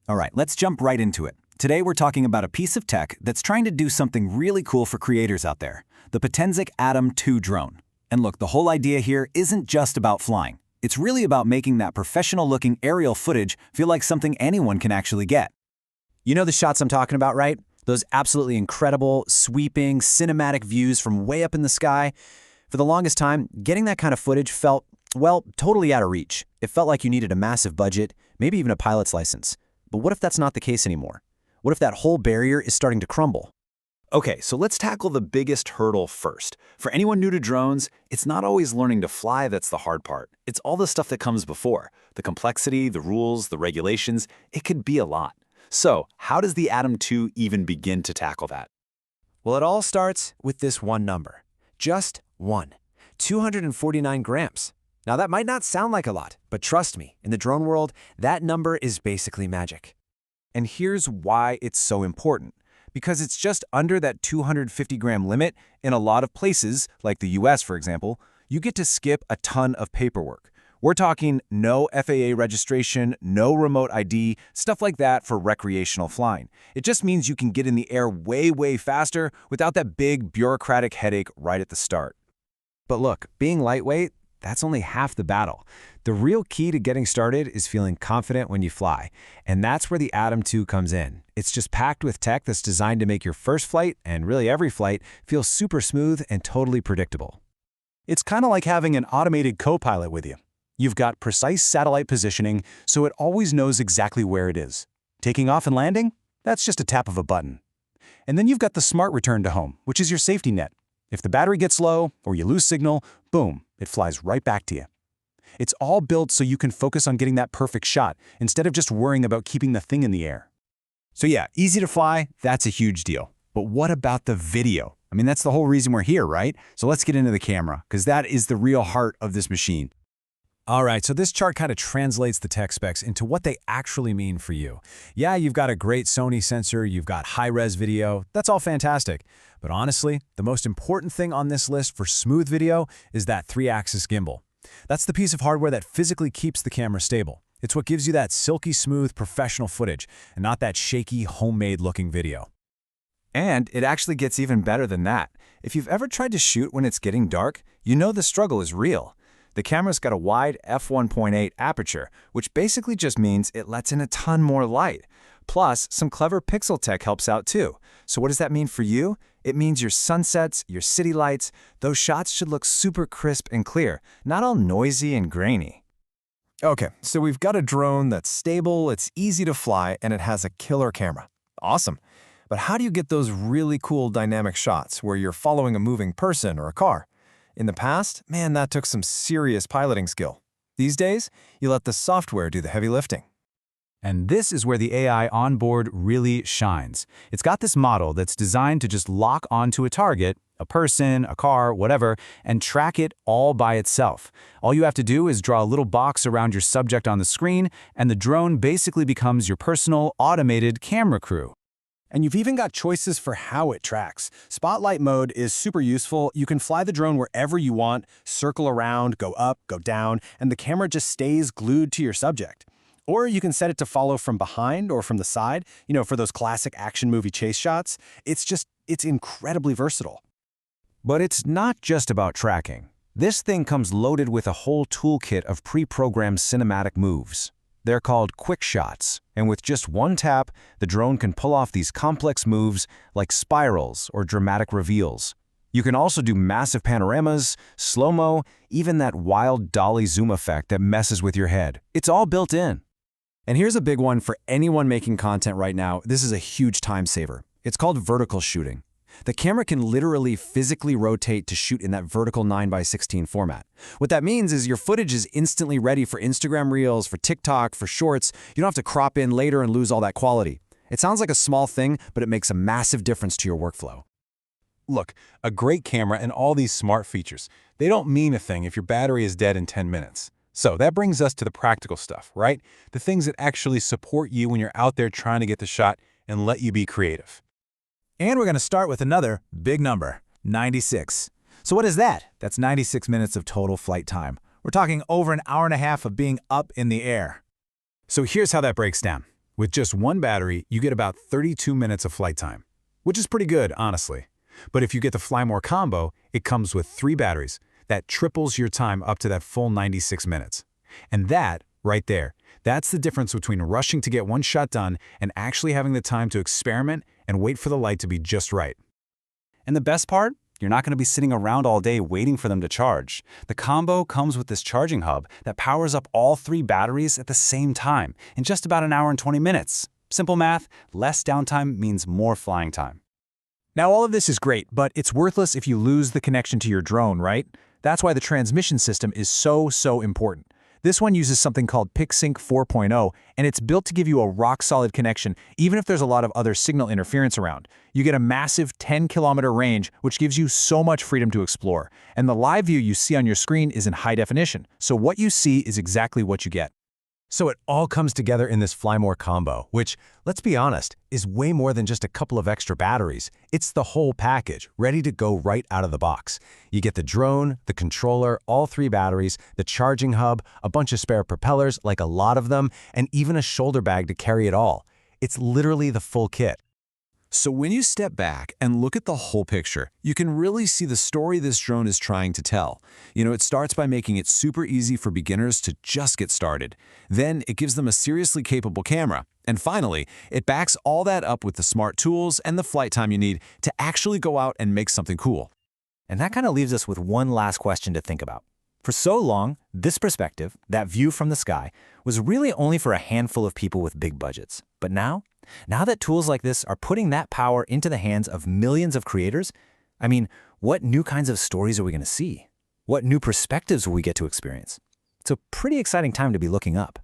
All right, let's jump right into it. Today we're talking about a piece of tech that's trying to do something really cool for creators out there, the Potensic Atom 2 drone. And look, the whole idea here isn't just about flying. It's really about making that professional-looking aerial footage feel like something anyone can actually get. You know the shots I'm talking about, right? Those absolutely incredible, sweeping, cinematic views from way up in the sky. For the longest time, getting that kind of footage felt, well, totally out of reach. It felt like you needed a massive budget, maybe even a pilot's license. But what if that's not the case anymore? What if that whole barrier is starting to crumble? Okay, so let's tackle the biggest hurdle first. For anyone new to drones, it's not always learning to fly that's the hard part. It's all the stuff that comes before. The complexity, the rules, the regulations, it could be a lot. So, how does the Atom 2 even begin to tackle that? Well, it all starts with this one number. Just one. 249 grams. Now, that might not sound like a lot, but trust me, in the drone world, that number is basically magic. And here's why it's so important. Because it's just under that 250-gram limit, in a lot of places, like the US for example, you get to skip a ton of paperwork. We're talking no FAA registration, no remote ID, stuff like that for recreational flying. It just means you can get in the air way, way faster without that big bureaucratic headache right at the start. But look, being lightweight, that's only half the battle. The real key to getting started is feeling confident when you fly. And that's where the Atom 2 comes in. It's just packed with tech that's designed to make your first flight, and really every flight, feel super smooth and totally predictable. It's kind of like having an automated co-pilot with you. You've got precise satellite positioning, so it always knows exactly where it is. Taking off and landing? That's just a tap of a button. And then you've got the smart return to home, which is your safety net. If the battery gets low or you lose signal, boom, it flies right back to you. It's all built so you can focus on getting that perfect shot instead of just worrying about keeping the thing in the air. So yeah, easy to fly, that's a huge deal. But what about the video? I mean, that's the whole reason we're here, right? So let's get into the camera, because that is the real heart of this machine. All right, so this chart kind of translates the tech specs into what they actually mean for you. Yeah, you've got a great Sony sensor, you've got high-res video, that's all fantastic. But honestly, the most important thing on this list for smooth video is that 3-axis gimbal. That's the piece of hardware that physically keeps the camera stable. It's what gives you that silky smooth professional footage and not that shaky homemade-looking video. And it actually gets even better than that. If you've ever tried to shoot when it's getting dark, you know the struggle is real. The camera's got a wide f1.8 aperture, which basically just means it lets in a ton more light. Plus, some clever pixel tech helps out too. So what does that mean for you? It means your sunsets, your city lights, those shots should look super crisp and clear, not all noisy and grainy. Okay, so we've got a drone that's stable, it's easy to fly, and it has a killer camera. Awesome. But how do you get those really cool dynamic shots where you're following a moving person or a car? In the past, man, that took some serious piloting skill. These days, you let the software do the heavy lifting. And this is where the AI on board really shines. It's got this model that's designed to just lock onto a target, a person, a car, whatever, and track it all by itself. All you have to do is draw a little box around your subject on the screen, and the drone basically becomes your personal, automated camera crew. And you've even got choices for how it tracks. Spotlight mode is super useful. You can fly the drone wherever you want, circle around, go up, go down, and the camera just stays glued to your subject. Or you can set it to follow from behind or from the side, for those classic action movie chase shots. It's incredibly versatile. But it's not just about tracking. This thing comes loaded with a whole toolkit of pre-programmed cinematic moves. They're called QuickShots, and with just one tap, the drone can pull off these complex moves like spirals or dramatic reveals. You can also do massive panoramas, slow-mo, even that wild dolly zoom effect that messes with your head. It's all built in. And here's a big one for anyone making content right now. This is a huge time saver. It's called vertical shooting. The camera can literally physically rotate to shoot in that vertical 9:16 format. What that means is your footage is instantly ready for Instagram Reels, for TikTok, for Shorts. You don't have to crop in later and lose all that quality. It sounds like a small thing, but it makes a massive difference to your workflow. Look, a great camera and all these smart features, they don't mean a thing if your battery is dead in 10 minutes. So that brings us to the practical stuff, right? The things that actually support you when you're out there trying to get the shot and let you be creative. And we're going to start with another big number, 96. So what is that? That's 96 minutes of total flight time. We're talking over an hour and a half of being up in the air. So here's how that breaks down. With just one battery, you get about 32 minutes of flight time, which is pretty good, honestly. But if you get the Fly More combo, it comes with 3 batteries. That triples your time up to that full 96 minutes. And that, right there, that's the difference between rushing to get one shot done and actually having the time to experiment and wait for the light to be just right. And the best part? You're not going to be sitting around all day waiting for them to charge. The combo comes with this charging hub that powers up all 3 batteries at the same time in just about an hour and 20 minutes. Simple math, less downtime means more flying time. Now, all of this is great, but it's worthless if you lose the connection to your drone, right? That's why the transmission system is so important. This one uses something called PicSync 4.0, and it's built to give you a rock-solid connection, even if there's a lot of other signal interference around. You get a massive 10-kilometer range, which gives you so much freedom to explore. And the live view you see on your screen is in high definition, so what you see is exactly what you get. So it all comes together in this Fly More combo, which, let's be honest, is way more than just a couple of extra batteries. It's the whole package, ready to go right out of the box. You get the drone, the controller, all 3 batteries, the charging hub, a bunch of spare propellers, like a lot of them, and even a shoulder bag to carry it all. It's literally the full kit. So when you step back and look at the whole picture, you can really see the story this drone is trying to tell. It starts by making it super easy for beginners to just get started. Then it gives them a seriously capable camera. And finally, it backs all that up with the smart tools and the flight time you need to actually go out and make something cool. And that kind of leaves us with one last question to think about. For so long, this perspective, that view from the sky, was really only for a handful of people with big budgets. But now that tools like this are putting that power into the hands of millions of creators, what new kinds of stories are we going to see? What new perspectives will we get to experience? It's a pretty exciting time to be looking up.